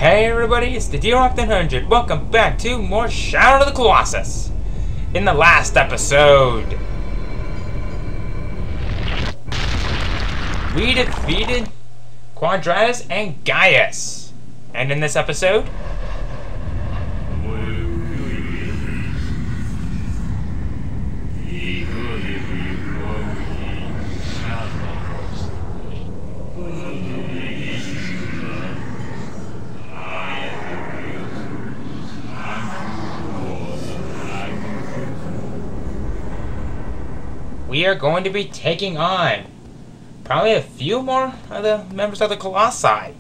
Hey everybody, it's the D-Rock100. Welcome back to more Shadow of the Colossus. In the last episode, we defeated Quadratus and Gaius. And in this episode, we are going to be taking on probably a few more of the members of the Colossi.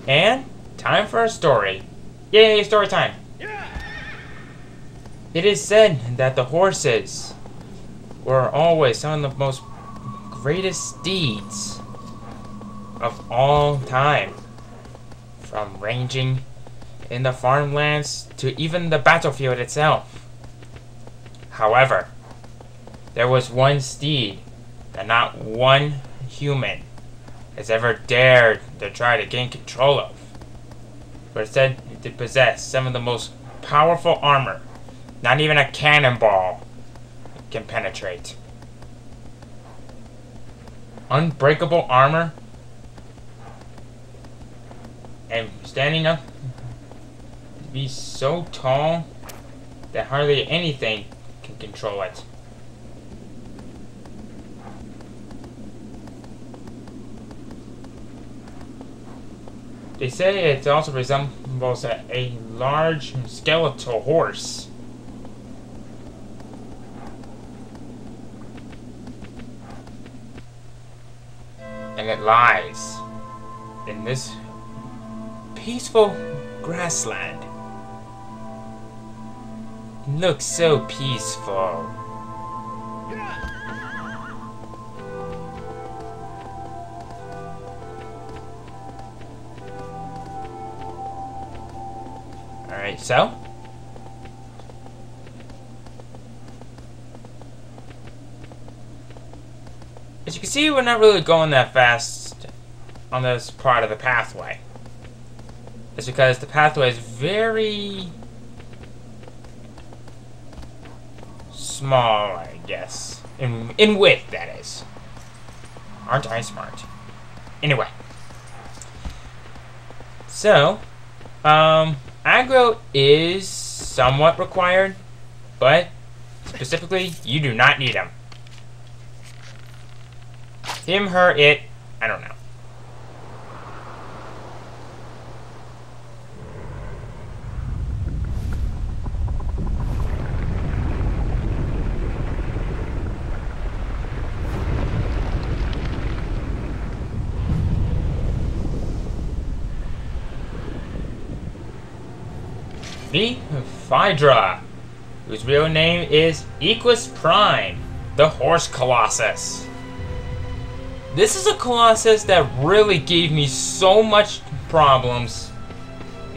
And time for a story. Yay, story time! It is said that the horses were always some of the most greatest steeds of all time. From ranging in the farmlands to even the battlefield itself. However, there was one steed that not one human has ever dared to try to gain control of. But it's said to possess some of the most powerful armor not even a cannonball can penetrate. Unbreakable armor and standing up to be so tall that hardly anything can control it. They say it also resembles a large skeletal horse. And it lies in this peaceful grassland. It looks so peaceful. Alright, so as you can see, we're not really going that fast on this part of the pathway. It's because the pathway is very small, I guess. In width, that is. Aren't I smart? Anyway. So, aggro is somewhat required, but specifically, you do not need them. Him, her, it, I don't know. The Phaedra, whose real name is Equus Prime, the Horse Colossus. This is a Colossus that really gave me so much problems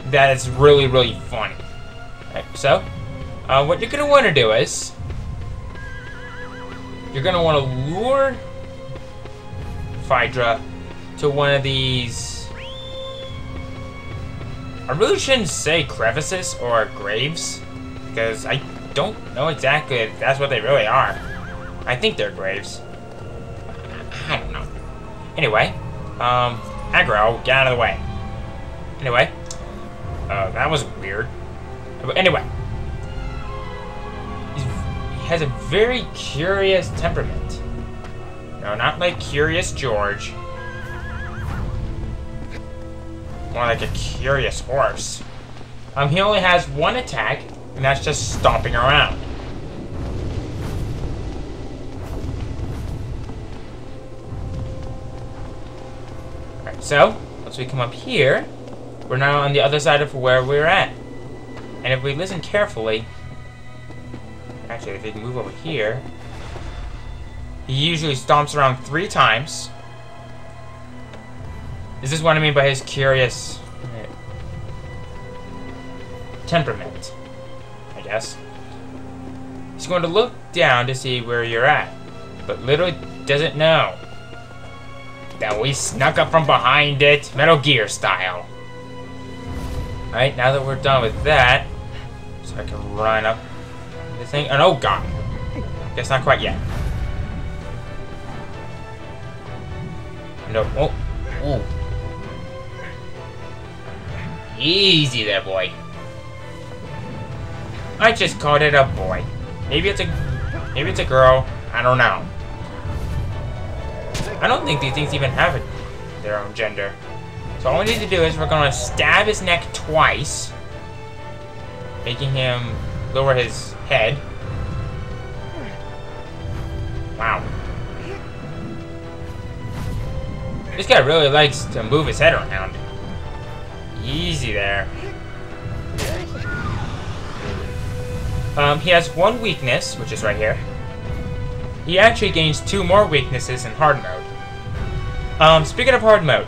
that it's really, really funny. Right, so, what you're going to want to do is, you're going to want to lure Phaedra to one of these, I really shouldn't say crevices or graves, because I don't know exactly if that's what they really are. I think they're graves. I don't know. Anyway, aggro, get out of the way. Anyway, that was weird. But anyway, he has a very curious temperament. No, not like Curious George. More like a curious horse. He only has one attack, and that's just stomping around. Alright, so, once we come up here, we're now on the other side of where we're at. And if we listen carefully, actually, if we can move over here, he usually stomps around 3 times. This is what I mean by his curious temperament, I guess. He's going to look down to see where you're at, but literally doesn't know. Then we snuck up from behind it, Metal Gear style. Alright, now that we're done with that, so I can run up this thing. And oh god. Guess not quite yet. No. Oh. Ooh. Easy there, boy. I just called it a boy. Maybe it's a girl. I don't know. I don't think these things even have their own gender. So all we need to do is we're gonna stab his neck twice, making him lower his head. Wow. This guy really likes to move his head around. Easy there. He has one weakness, which is right here. He actually gains 2 more weaknesses in hard mode. Speaking of hard mode,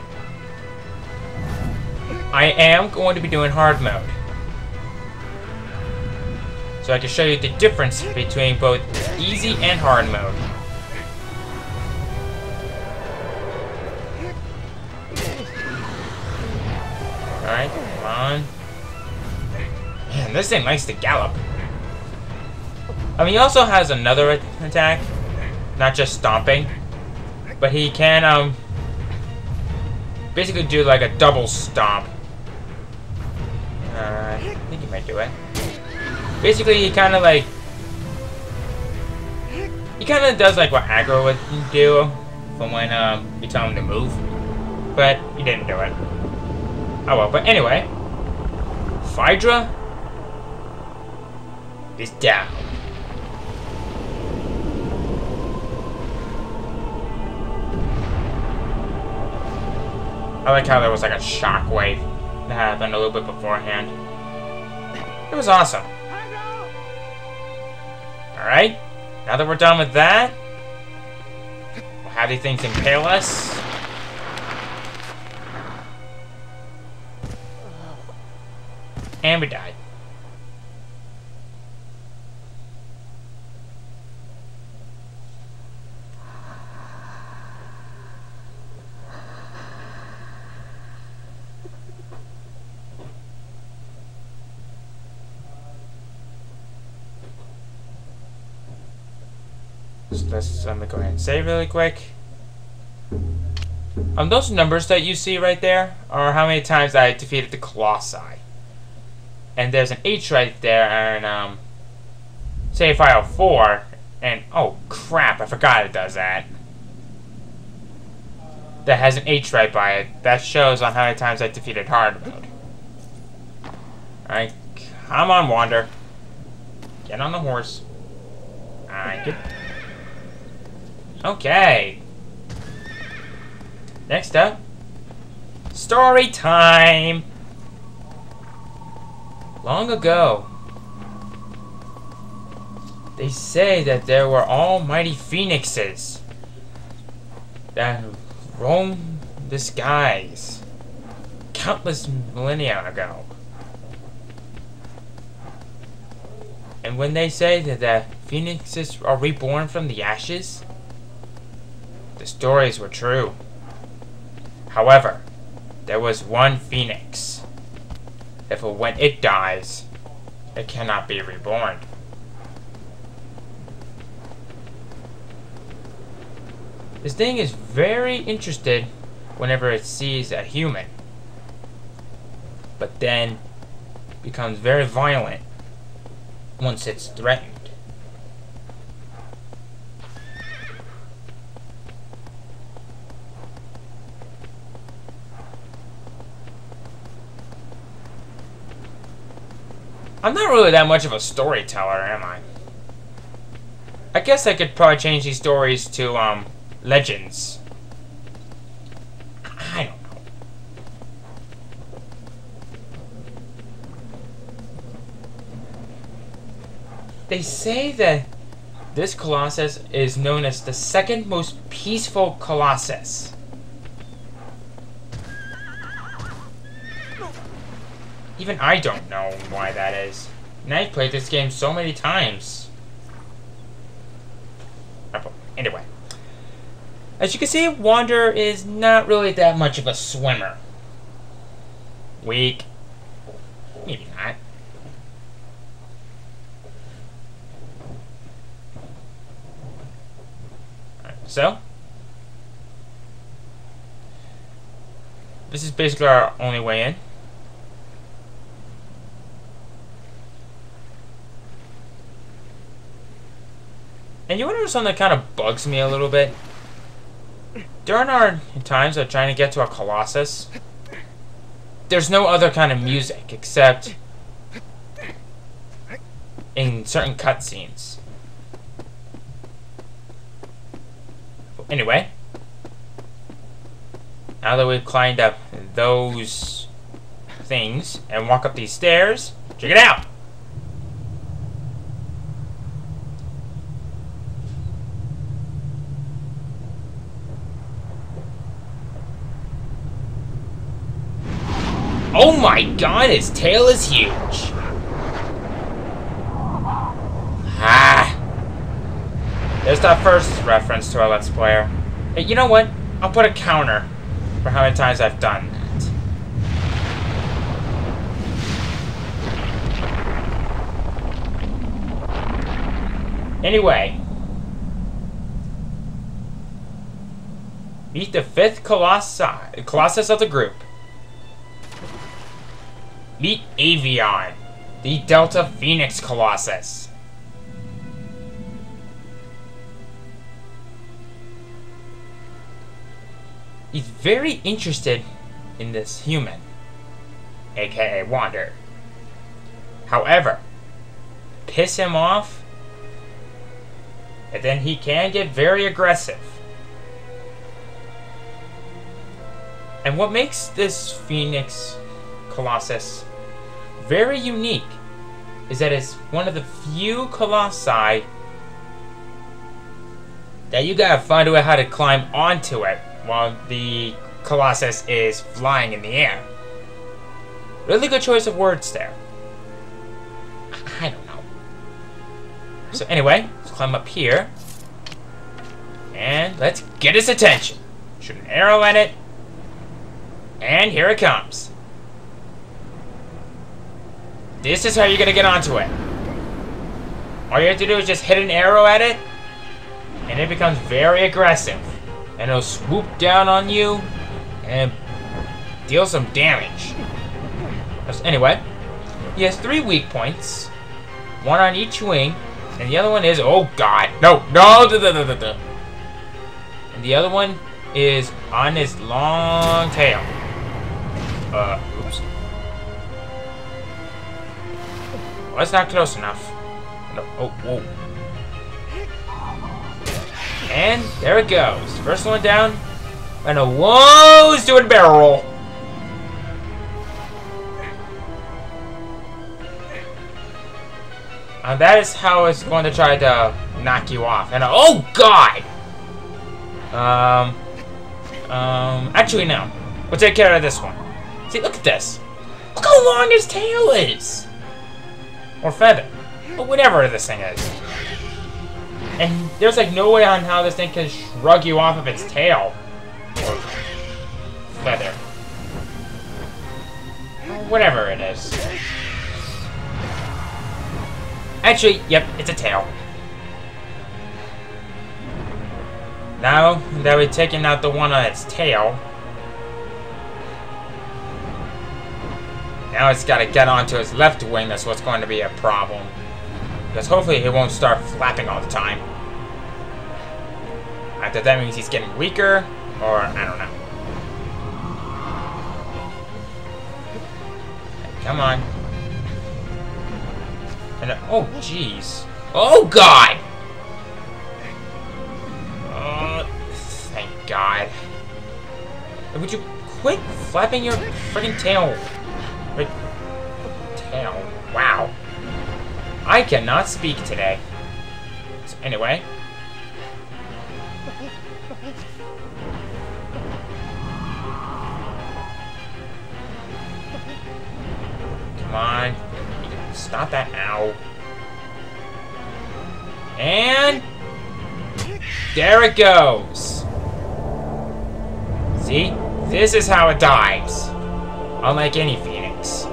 I am going to be doing hard mode, so I can show you the difference between both easy and hard mode. Alright, come on. Man, this thing likes to gallop. I mean, he also has another attack, not just stomping, but he can, basically do like a double stomp. I think he might do it. Basically, he kind of does like what aggro would do from when you tell him to move, but he didn't do it. Oh well, but anyway, Phaedra is down. I like how there was like a shockwave that happened a little bit beforehand. It was awesome. Alright, now that we're done with that, we'll have these things impale us. And we died. So let me go ahead and save really quick. Those numbers that you see right there are how many times I defeated the Colossi. And there's an H right there, and save file 4, and oh crap, I forgot it does that. That has an H right by it. That shows on how many times I defeated hard mode. Alright, come on, Wander. Get on the horse. Alright, good. Okay. Next up, story time. Long ago, they say that there were almighty phoenixes that roamed the skies countless millennia ago. And when they say that the phoenixes are reborn from the ashes, the stories were true. However, there was one phoenix. If when it dies, it cannot be reborn. This thing is very interested whenever it sees a human, but then becomes very violent once it's threatened. I'm not really that much of a storyteller, am I? I guess I could probably change these stories to, legends. I don't know. They say that this Colossus is known as the second most peaceful Colossus. Even I don't know why that is. And I've played this game so many times. Anyway. As you can see, Wander is not really that much of a swimmer. Weak. Maybe not. Alright, so this is basically our only way in. And you want to know something that kind of bugs me a little bit? During our times of trying to get to a Colossus, there's no other kind of music except in certain cutscenes. Anyway, now that we've climbed up those things and walk up these stairs, check it out! Oh my god, his tail is huge! Ah! There's that first reference to our Let's Player. Hey, you know what? I'll put a counter for how many times I've done that. Anyway. Meet the 5th Colossus of the group. Meet Avion, the Delta Phoenix Colossus. He's very interested in this human, aka Wander. However, piss him off, and then he can get very aggressive. And what makes this Phoenix Colossus very unique is that it's one of the few colossi that you gotta find out how to climb onto it while the Colossus is flying in the air. Really good choice of words there. I don't know. So anyway, let's climb up here and let's get his attention. Shoot an arrow at it, and here it comes. This is how you're gonna get onto it. All you have to do is just hit an arrow at it, and it becomes very aggressive. And it'll swoop down on you and deal some damage. Anyway, he has 3 weak points, 1 on each wing, and the other one is, oh god, no, and the other one is on his long tail. Oops. Well, that's not close enough. No, oh, whoa. And there it goes. First one down. And a whoa, he's doing a barrel roll. That is how it's going to try to knock you off. And oh god! Actually no. We'll take care of this one. See, look at this. Look how long his tail is. Or feather. Or whatever this thing is. And there's like no way on how this thing can shrug you off of its tail. Or feather. Or whatever it is. Actually, yep, it's a tail. Now that we've taken out the one on its tail, now it's got to get onto its left wing. That's what's going to be a problem. Because hopefully he won't start flapping all the time. Either that means he's getting weaker, or I don't know. Come on. And oh jeez. Oh god! Thank god. Would you quit flapping your friggin' tail? Wait. Tail. Wow. I cannot speak today. So anyway. Come on. Stop that. Ow. And there it goes. This is how it dies. Unlike any phoenix.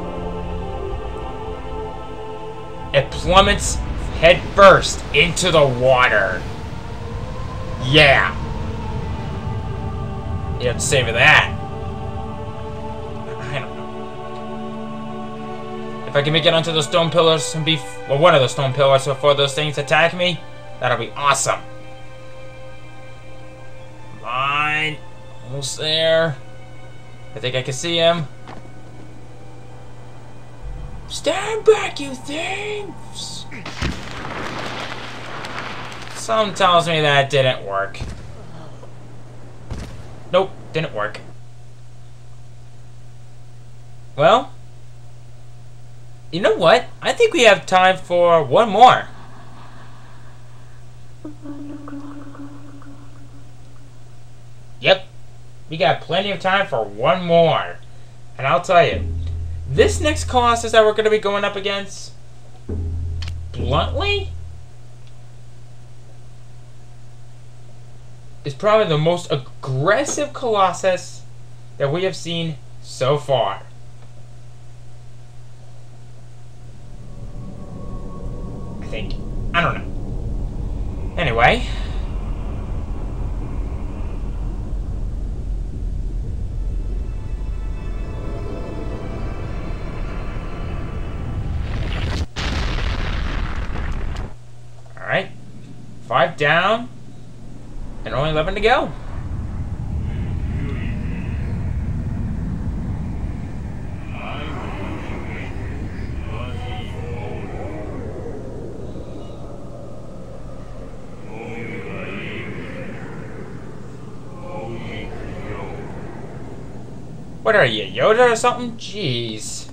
It plummets head first into the water. Yeah. You have to savor that. I don't know. If I can make it onto those stone pillars and be... well, one of those stone pillars before those things attack me, that'll be awesome. Come on. Almost there. I think I can see him. Stand back, you thieves! Something tells me that didn't work. Nope, didn't work. Well, you know what? I think we have time for one more. Yep, we got plenty of time for one more. And I'll tell you, this next Colossus that we're going to be going up against, bluntly, is probably the most aggressive Colossus that we have seen so far. I think. I don't know. Anyway. Alright. 5 down. And only 11 to go. What are you, Yoda or something? Jeez.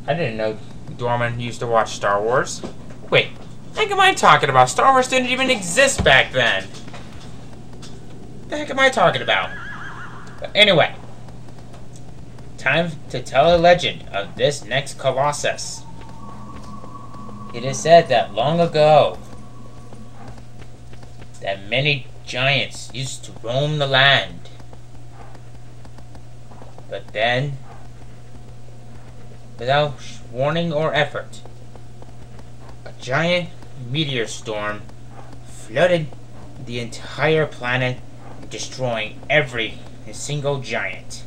I didn't know Dorman used to watch Star Wars. Wait, what the heck am I talking about? Star Wars didn't even exist back then. What the heck am I talking about? But anyway, time to tell a legend of this next Colossus. It is said that long ago, that many giants used to roam the land. But then, without warning or effort, a giant meteor storm flooded the entire planet, destroying every single giant,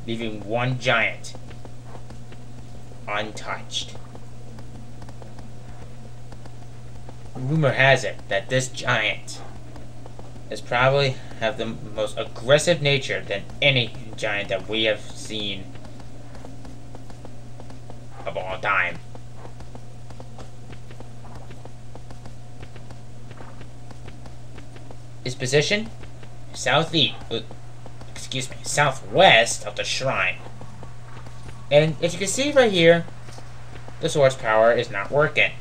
leaving one giant untouched. Rumor has it that this giant is probably have the most aggressive nature than any giant that we have seen of all time. His position, southwest of the shrine. And as you can see right here, the sword's power is not working.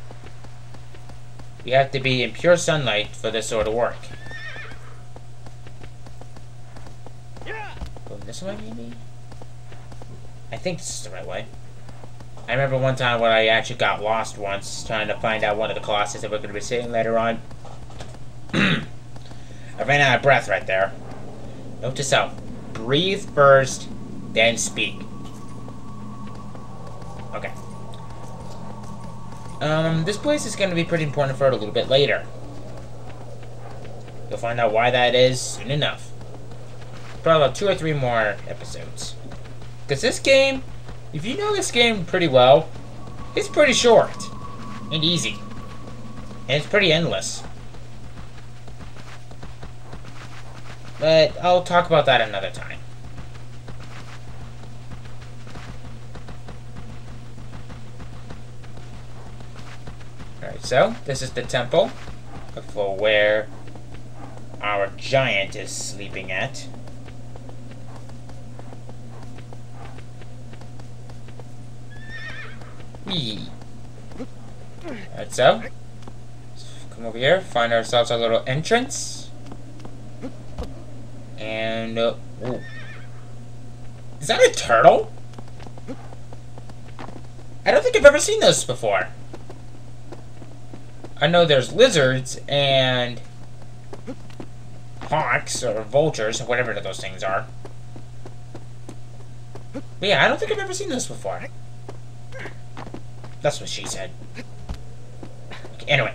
You have to be in pure sunlight for this sword to work. Going this way, maybe? I think this is the right way. I remember one time when I actually got lost once, trying to find out one of the Colossus that we're going to be seeing later on. I ran out of breath right there. Note to self, breathe first, then speak. Okay. This place is going to be pretty important for it a little bit later. You'll find out why that is soon enough. Probably about 2 or 3 more episodes. Because this game, if you know this game pretty well, it's pretty short and easy. And it's pretty endless. But I'll talk about that another time. Alright, so this is the temple for where our giant is sleeping at. Alright, so come over here, find ourselves a little entrance. And, ooh. Is that a turtle? I don't think I've ever seen those before. I know there's lizards and hawks or vultures or whatever those things are. But yeah, I don't think I've ever seen this before. That's what she said. Okay, anyway.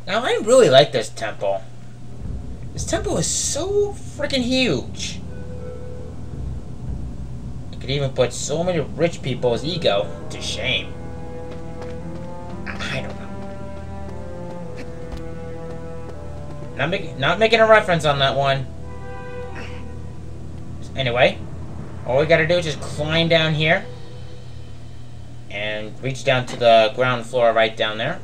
Now, I really like this temple. This temple is so freaking huge. It could even put so many rich people's ego to shame. I don't know. Not making a reference on that one. Anyway, all we gotta do is just climb down here and reach down to the ground floor right down there.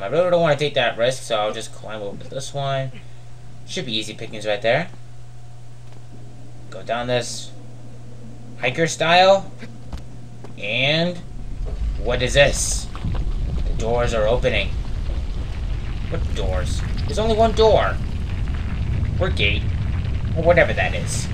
I really don't want to take that risk, so I'll just climb over to this one. Should be easy pickings right there. Go down this hiker style. And what is this? The doors are opening. What doors? There's only one door. Or gate. Or whatever that is.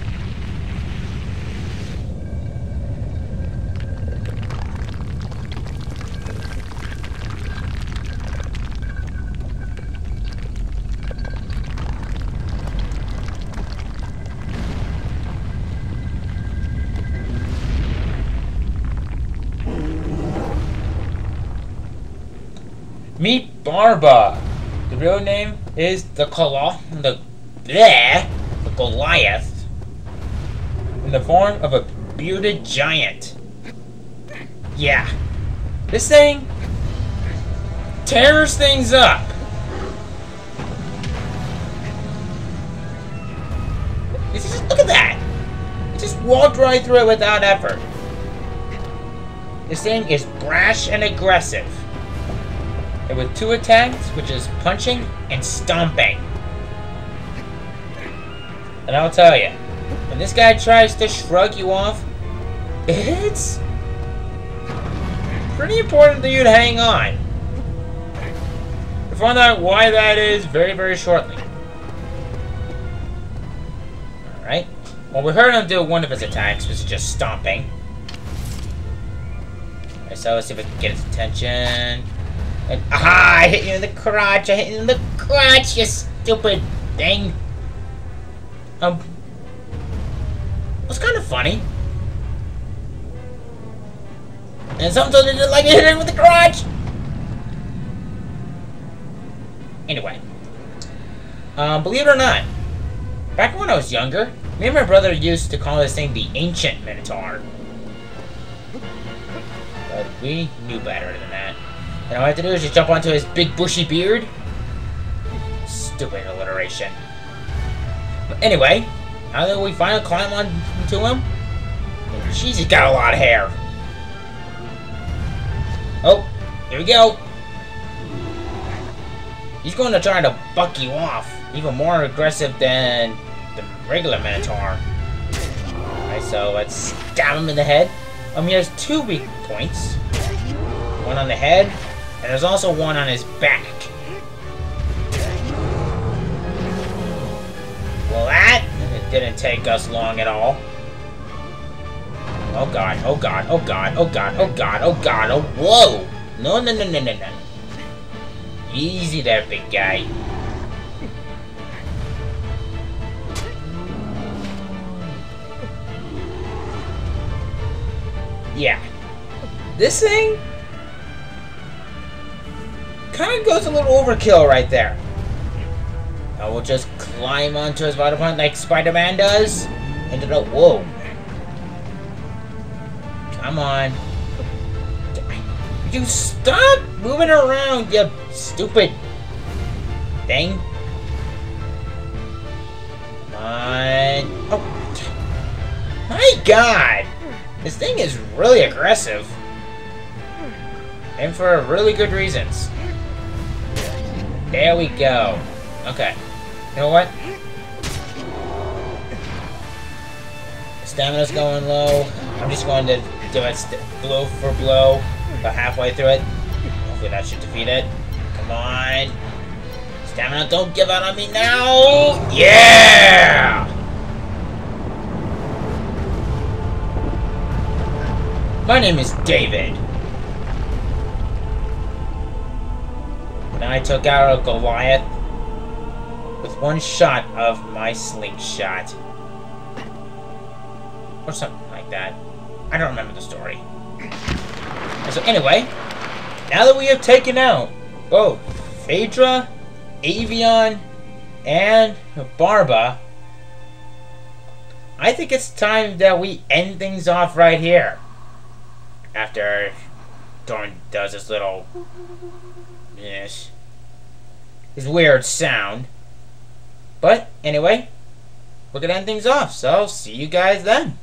Meet Barba. The real name is the Goliath, in the form of a bearded giant. Yeah, this thing tears things up. Look at that! It just walked right through it without effort. This thing is brash and aggressive. And with 2 attacks, which is punching and stomping. And I'll tell you, when this guy tries to shrug you off, it's pretty important for you to hang on. We'll find out why that is very, very shortly. Alright. Well, we heard him do one of his attacks, which is just stomping. Alright, so let's see if we can get his attention. And, aha! I hit you in the crotch! I hit you in the crotch, you stupid thing! It was kind of funny. And sometimes I didn't like hitting him with the crotch! Anyway. Believe it or not, back when I was younger, me and my brother used to call this thing the Ancient Minotaur. But we knew better than that. And all I have to do is just jump onto his big bushy beard. Stupid alliteration. But anyway, now that we finally climb onto him, jeez, he's got a lot of hair. Oh, here we go. He's going to try to buck you off, even more aggressive than the regular Minotaur. Alright, so let's stab him in the head. He has 2 weak points. One on the head, and there's also one on his back. Well, that didn't take us long at all. Oh god, oh god, oh god, oh god, oh god, oh god, oh whoa! No, no, no, no, no, no. Easy there, big guy. Yeah. This thing kind of goes a little overkill right there. I will just climb onto his bottom point like Spider-Man does. Into the whoa. Come on. You stop moving around, you stupid thing. Come on. Oh. My god. This thing is really aggressive. And for really good reasons. There we go. Okay. You know what? Stamina's going low. I'm just going to do it blow for blow. About halfway through it. Hopefully that should defeat it. Come on. Stamina, don't give out on me now! Yeah! My name is David. I took out a Goliath with one shot of my slingshot. Or something like that. I don't remember the story. And so anyway, now that we have taken out both Phaedra, Avion, and Barba, I think it's time that we end things off right here. After Dorn does this little... yes. His weird sound. But, anyway, we're gonna end things off, so see you guys then.